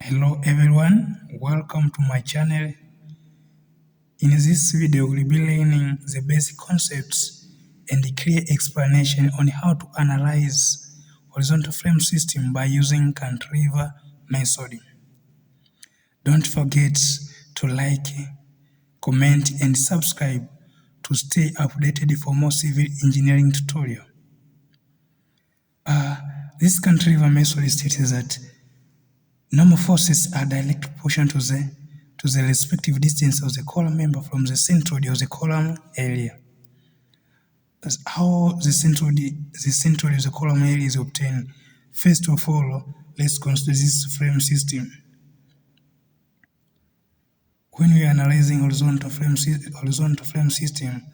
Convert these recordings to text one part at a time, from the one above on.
Hello everyone, welcome to my channel. In this video, we'll be learning the basic concepts and a clear explanation on how to analyze horizontal frame system by using Cantilever method. Don't forget to like, comment and subscribe to stay updated for more civil engineering tutorial. This Cantilever method states that normal forces are direct proportional to the respective distance of the column member from the centroid of the column area. That's how the centroid of the column area is obtained. First of all, let's consider this frame system. When we are analyzing horizontal frame system,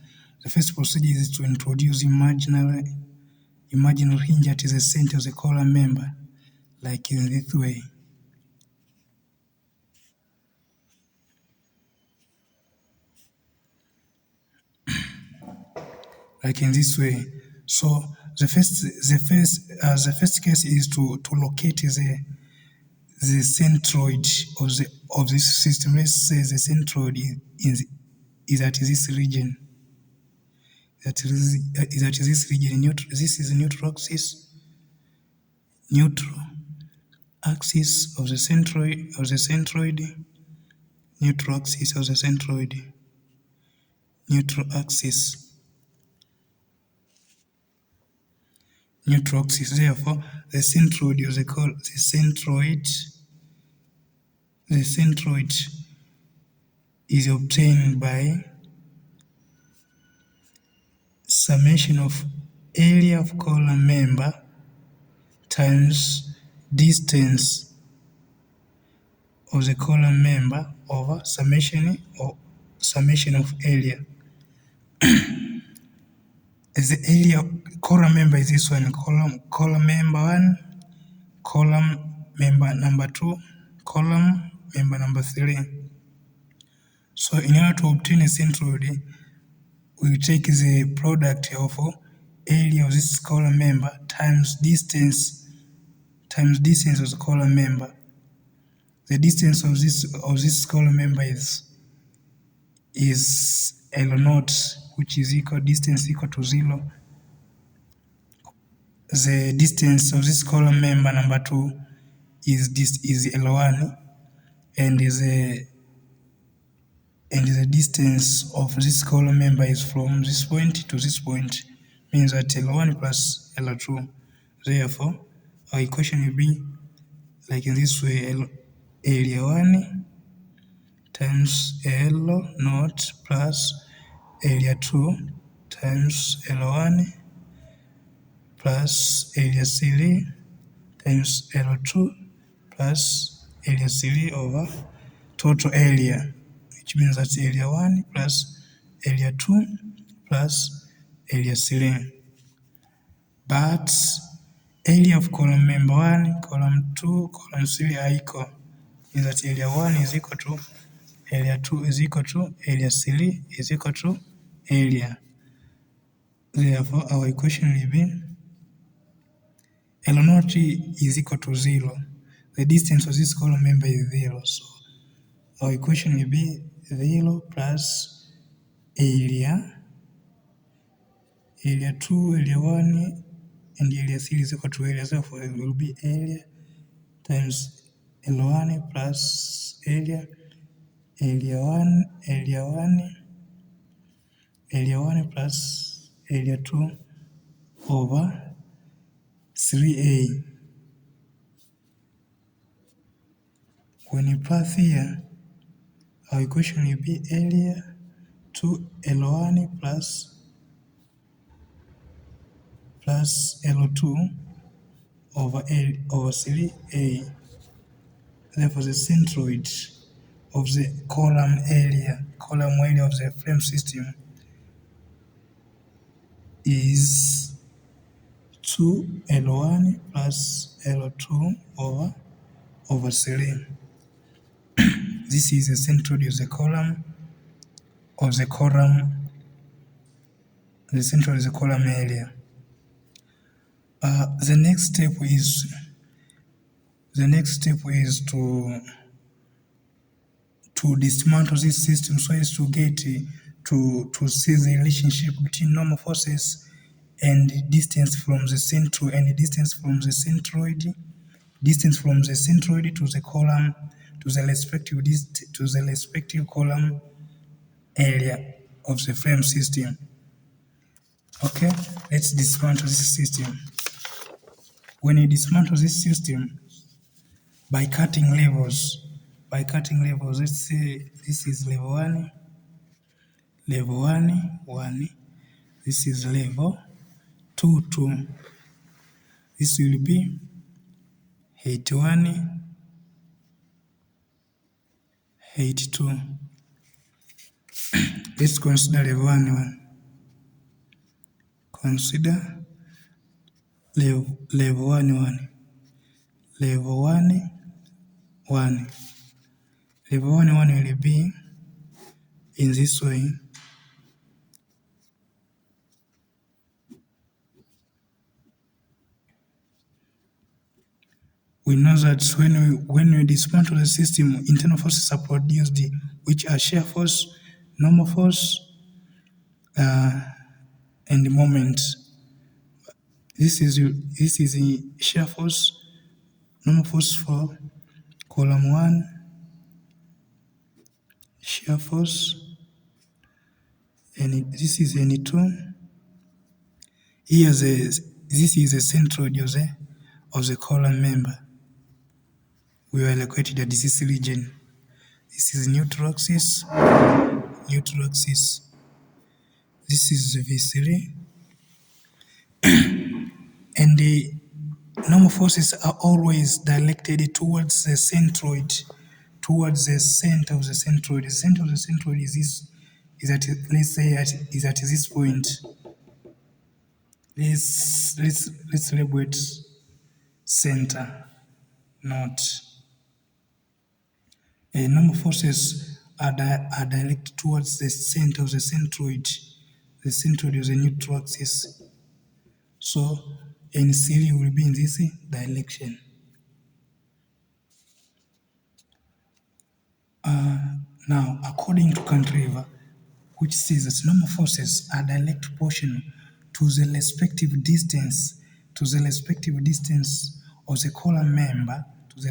the first procedure is to introduce imaginary hinge at the center of the column member, like in this way. Like in this way. So the first case is to locate the centroid of this system. Let's say the centroid is at this region. This is the neutral axis. Neutral axis of the centroid. Neutral axis of the centroid. Neutral axis. Neutral axis. Therefore, the centroid is obtained by summation of area of column member times distance of the column member over summation of area. The area column member is this one, column member 1, column member number 2, column member number 3. So in order to obtain a centroid, we take the product of area of this column member times distance of the column member. The distance of this column member is L0, which is distance equal to 0. The distance of this column member number 2 is L1, and the distance of this column member is from this point to this point, means that L1 plus L2. Therefore, our equation will be like in this way: area 1 times L0 plus area 2 times L1 plus area 3 times L2 plus area 3 over total area, which means that's area 1 plus area 2 plus area 3. But area of column member 1, column 2, column 3 are equal. Means that area 1 is equal to area 2 is equal to area 3 is equal to area. Therefore, our equation will be L0 is equal to 0. The distance of this column member is 0. So our equation will be 0 plus area 2, area 1, and area 3 is equal to area. Therefore, it will be area times L1 plus area 1 plus area 2 over 3a. When you pass here, our equation will be area 2 L1 plus L2 over 3a. Therefore, the centroid of the column area of the frame system is 2 L1 plus L2 over 3. This is the centroid of the column area. The next step is The next step is to dismantle this system so as to get to see the relationship between normal forces and distance from the central and distance from the centroid, distance from the centroid to the column, to the respective column area of the frame system. Okay, let's dismantle this system. When you dismantle this system by cutting levels, let's say this is level 1, level 1, 1, this is level 2, 2. This will be height 1, height 2. Let's consider level 1, 1. Consider level 1, 1. Level 1, 1. Level 1, 1 will be in this way. We know that when we dismantle the system, internal forces are produced, which are shear force, normal force, and moment. This is the shear force, normal force for column 1, shear force, and this is N2. Here, this is the centroid of the column member. We are located at this region. This is neutral axis, neutral axis. This is V3, and the normal forces are always directed towards the centroid, towards the center of the centroid. The center of the centroid is at, let's say, is at this point. Let's label it center, not. Normal forces are directed towards the center of the centroid of the neutral axis. So NC will be in this direction. Now, according to Cantilever, which says that normal forces are direct proportional to the respective distance of the column member, from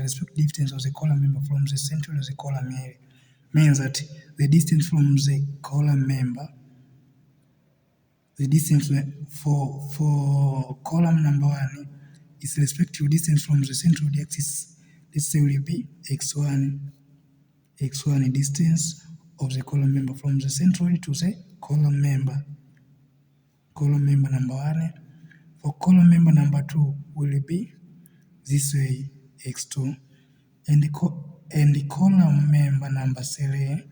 the center of the column area, means that the distance from the column member, the distance for column number 1 is the respective distance from the central axis. Let's say will be x1 distance of the column member from the centroid to the column member number 1. For column member number 2 will be this way, x2, and the column member number 3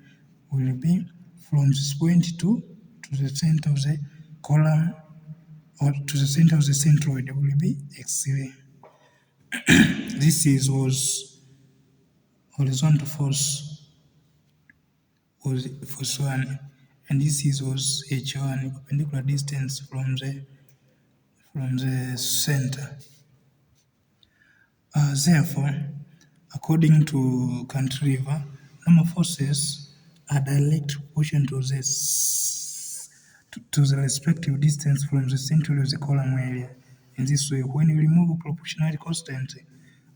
will be from this point to the center of the column, or to the center of the centroid will be x3. This was horizontal force, was force 1, and this was h1, perpendicular distance from the center. Therefore, according to Cantilever, normal forces are direct proportion to the respective distance from the center of the column area. In this way, when we remove proportionality constant,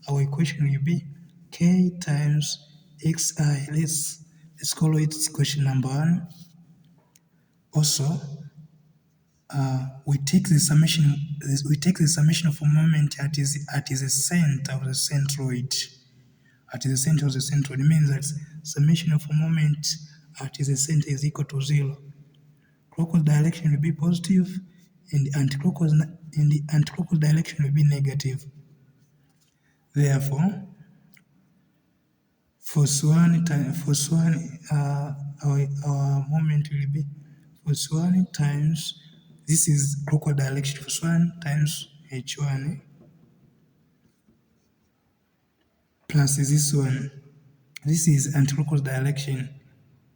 our equation will be k times xi. Let's call it equation number 1. Also, we take the summation of a moment at the center of the centroid. At the center of the centroid means that summation of a moment at the center is equal to 0. Clockwise direction will be positive, and the anticlockwise direction will be negative. Therefore, force 1 our moment will be force 1 times, this is clockwise direction, force 1 times h1 plus this one. This is anticlockwise direction.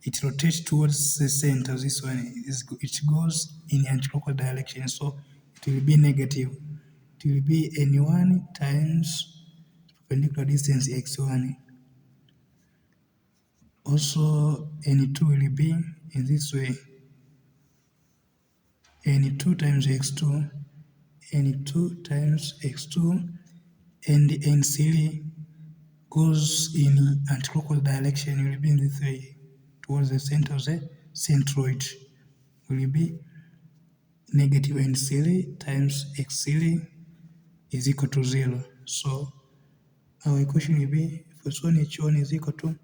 It rotates towards the center. This one it goes in anticlockwise direction, so it will be negative. It will be n1 times perpendicular distance x1. Also, n2 will be in this way. n2 times x2, n2 times x2, and n3 goes in anticlockwise direction, will be in this way, towards the center of the centroid. Will be negative n3 times x3 is equal to 0. So our equation will be first one h1 is equal to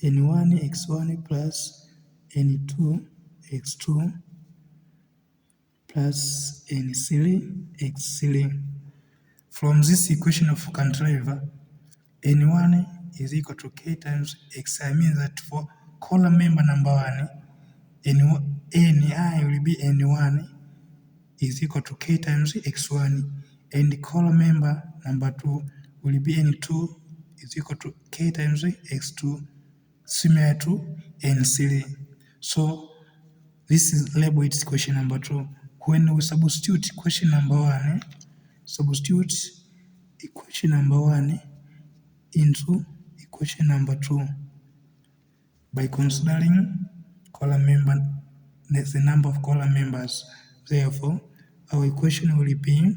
n1 x1 plus n2 x2 plus n3 x3. From this equation of cantilever, n1 is equal to k times xi, means that for column member number 1, ni will be n1 is equal to k times x1, and column member number 2 will be n2 is equal to k times x2, similar to n3. So this is labeled question number 2. When we substitute question number 1, substitute equation number 1 into equation number 2 by considering column member, the number of column members. Therefore, our equation will be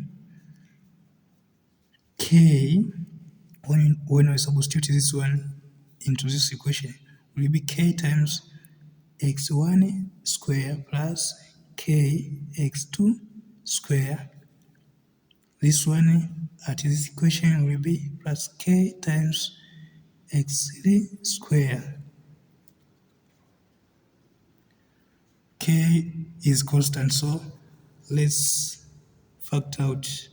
k, when we substitute this one into this equation, will be k times x1 square plus k x2 square. This one at this equation will be plus k times x3 square. K is constant, so let's factor out.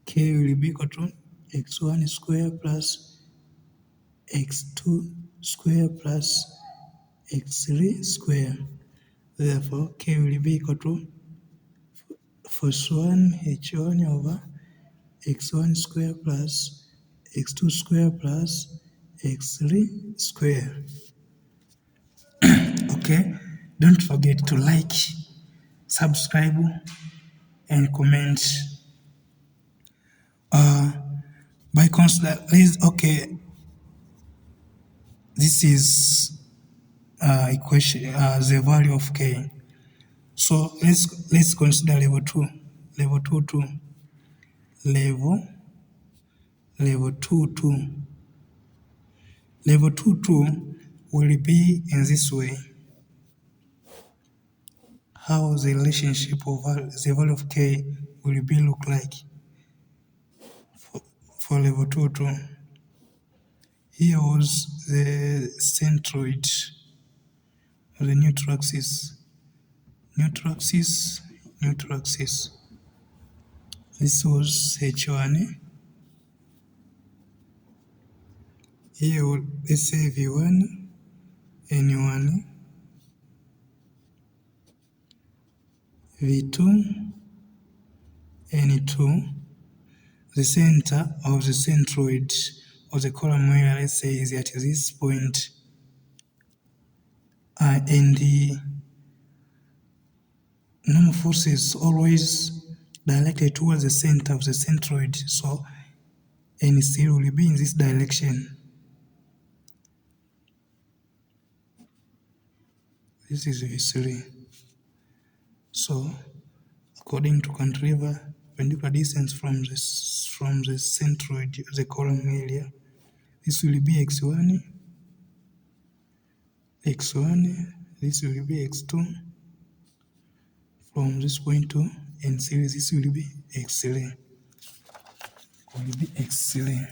K will be equal to x1 square plus x2 square plus x3 square. Therefore, K will be equal to first one h1 over x1 square plus x2 square plus x3 square. Okay, don't forget to like, subscribe, and comment. By consider, okay, this is equation, the value of k. So let's consider level 2, level 2 2, level 2 2. Level 2 2 will be in this way. How the relationship of the value of k will be look like for level 2 2. Here was the centroid of the neutral axis. Neutral axis, neutral axis. This was h1. Here, let's say v1, n1, v2, n2. The center of the centroid of the column area, let's say, is at this point. And the normal force is always directed towards the center of the centroid, so N3 will be in this direction. This is V3. So, according to Cantilever, perpendicular distance from the centroid, the column area, this will be x1, x1, this will be x2, from this point to N3, this will be x3, will be x3.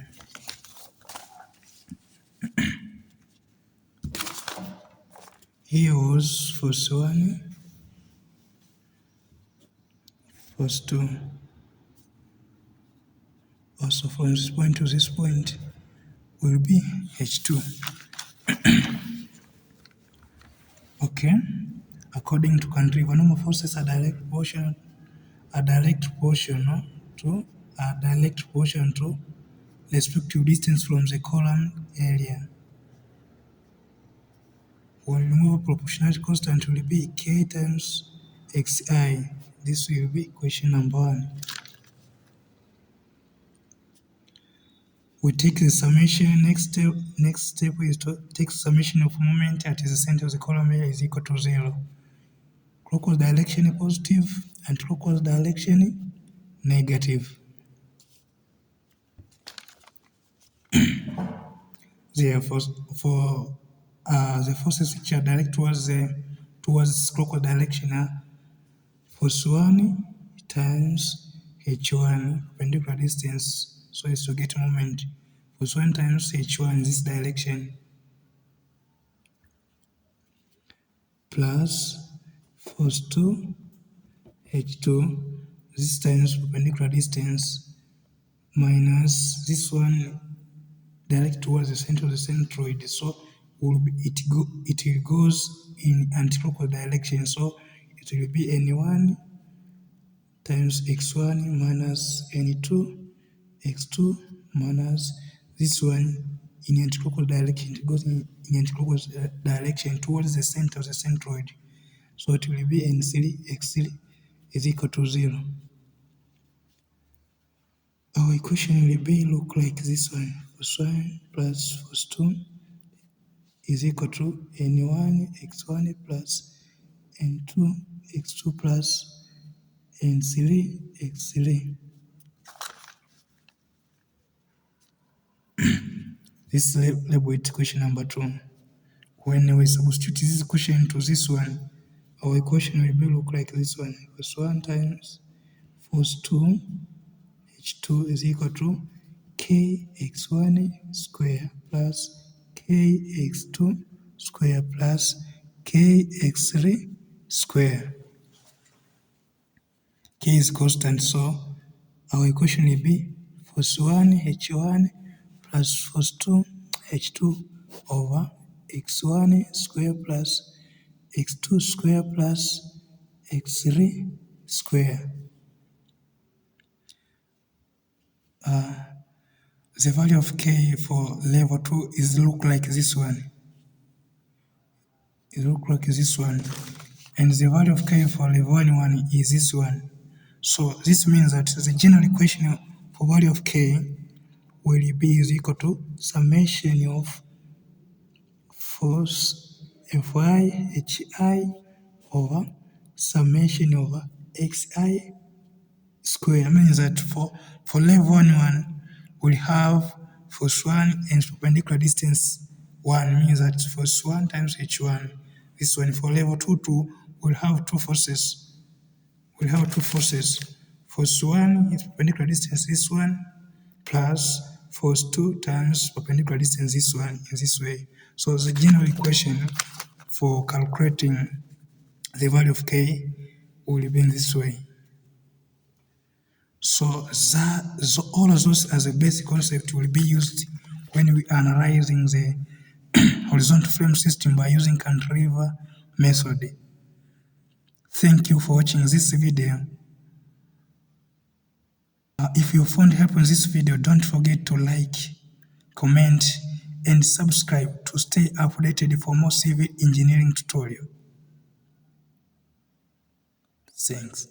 Here was first one, first two. Also from this point to this point will be H2. Okay. According to Cantilever, normal forces are direct proportional to respective distance from the column area. When we remove a proportionality constant will be k times xi. This will be question number 1. we take the summation. Next step is to take summation of moment at the center of the column A is equal to 0. Clockwise direction positive and clockwise direction negative. Therefore, for the forces which are direct towards clockwise direction are force 1 times h1 perpendicular distance, so as to get moment. Force 1 times h1 in this direction plus force 2 h2 this times perpendicular distance minus this one direct towards the center of the centroid, so it goes in anti-clockwise direction, so it will be n1 times x1 minus n2 x2 minus this one in anti-clockwise direction. It goes in anti-clockwise direction towards the center of the centroid, so it will be n3 x3 is equal to 0. Our equation will be look like this one. Force 1 plus force 2 is equal to n1 x1 plus n2 x2 plus n3 x3. This label it equation number 2. When we substitute this equation into this one, our equation will be look like this one. Force 1 times force 2 h2 is equal to kx1 square plus kx2 square plus kx3 square. K is constant, so our equation will be force 1 h1 plus force 2 h2 over x1 square plus x2 square plus x3 square. The value of K for level 2 is look like this one. And the value of K for level 1 is this one. So this means that the general equation for value of K will be is equal to summation of force Fi Hi over summation of Xi square. Means that for level 1 we have force 1 and perpendicular distance 1, means that force 1 times h1. This one for level 2 will have two forces. Force 1 is perpendicular distance this one plus force 2 times perpendicular distance this one in this way. So the general equation for calculating the value of K will be in this way. So all of those as a basic concept will be used when we are analyzing the horizontal frame system by using Cantilever method. Thank you for watching this video. If you found help in this video, don't forget to like, comment, and subscribe to stay updated for more civil engineering tutorial. Thanks.